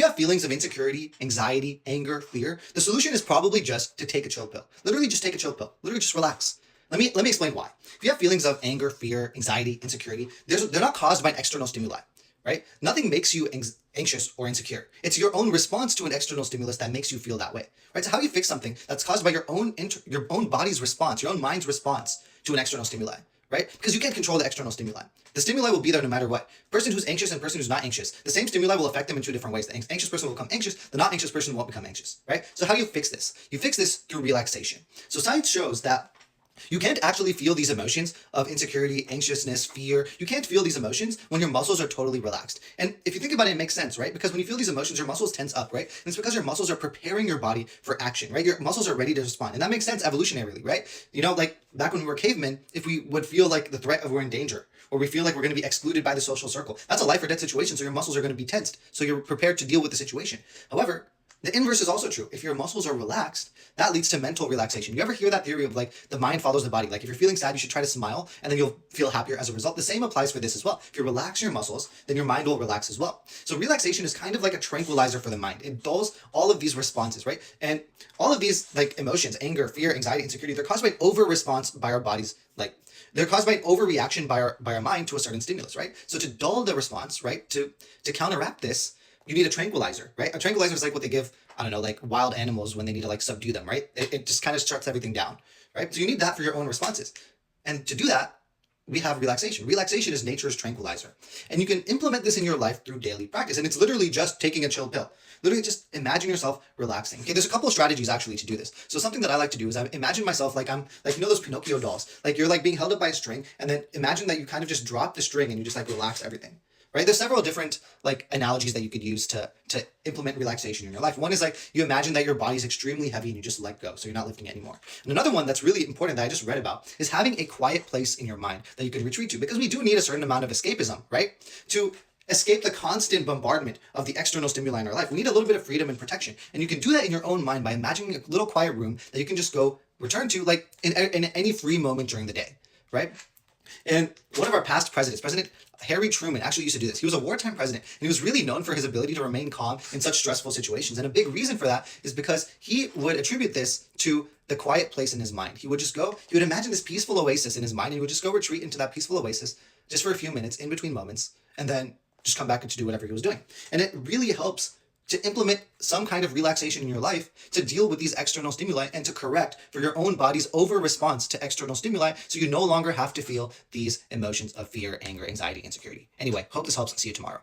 you have feelings of insecurity, anxiety, anger, fear, the solution is probably just to take a chill pill. Literally just take a chill pill. Literally just relax. Let me explain why. If you have feelings of anger, fear, anxiety, insecurity, they're not caused by an external stimuli, right? Nothing makes you anxious or insecure. It's your own response to an external stimulus that makes you feel that way, right? So how do you fix something that's caused by your own body's response, your own mind's response to an external stimuli, right? Because you can't control the external stimuli. The stimuli will be there no matter what. Person who's anxious and person who's not anxious, the same stimuli will affect them in two different ways. The anxious person will become anxious, the not anxious person won't become anxious, right? So how do you fix this? You fix this through relaxation. So science shows that you can't actually feel these emotions of insecurity, anxiousness, fear. You can't feel these emotions when your muscles are totally relaxed. And if you think about it, it makes sense, right? Because when you feel these emotions, your muscles tense up, right? And it's because your muscles are preparing your body for action, right? Your muscles are ready to respond. And that makes sense evolutionarily, right? You know, like back when we were cavemen, if we would feel like the threat of we're in danger, or we feel like we're going to be excluded by the social circle, that's a life or death situation. So your muscles are going to be tensed. So you're prepared to deal with the situation. However, the inverse is also true. If your muscles are relaxed, that leads to mental relaxation. You ever hear that theory of like the mind follows the body? Like if you're feeling sad, you should try to smile and then you'll feel happier as a result. The same applies for this as well. If you relax your muscles, then your mind will relax as well. So relaxation is kind of like a tranquilizer for the mind. It dulls all of these responses, right? And all of these like emotions, anger, fear, anxiety, insecurity, they're caused by an over response by our bodies. Like they're caused by an overreaction by our mind to a certain stimulus, right? So to dull the response, right? To counteract this, you need a tranquilizer, right? A tranquilizer is like what they give, I don't know, like wild animals when they need to like subdue them, right? It just kind of shuts everything down, right? So you need that for your own responses. And to do that, we have relaxation. Relaxation is nature's tranquilizer. And you can implement this in your life through daily practice. And it's literally just taking a chill pill. Literally just imagine yourself relaxing. Okay, there's a couple of strategies actually to do this. So something that I like to do is I imagine myself like I'm like, you know those Pinocchio dolls? Like you're like being held up by a string and then imagine that you kind of just drop the string and you just like relax everything. Right? There's several different like analogies that you could use to implement relaxation in your life. One is like you imagine that your body's extremely heavy and you just let go, so you're not lifting it anymore. And another one that's really important that I just read about is having a quiet place in your mind that you could retreat to, because we do need a certain amount of escapism, right? To escape the constant bombardment of the external stimuli in our life. We need a little bit of freedom and protection. And you can do that in your own mind by imagining a little quiet room that you can just go return to like in any free moment during the day, right? And one of our past presidents, President Harry Truman, actually used to do this. He was a wartime president, and he was really known for his ability to remain calm in such stressful situations. And a big reason for that is because he would attribute this to the quiet place in his mind. He would imagine this peaceful oasis in his mind, and he would just go retreat into that peaceful oasis just for a few minutes in between moments, and then just come back and to do whatever he was doing. And it really helps to implement some kind of relaxation in your life to deal with these external stimuli and to correct for your own body's over response to external stimuli, so you no longer have to feel these emotions of fear, anger, anxiety, insecurity. Anyway, hope this helps. See you tomorrow.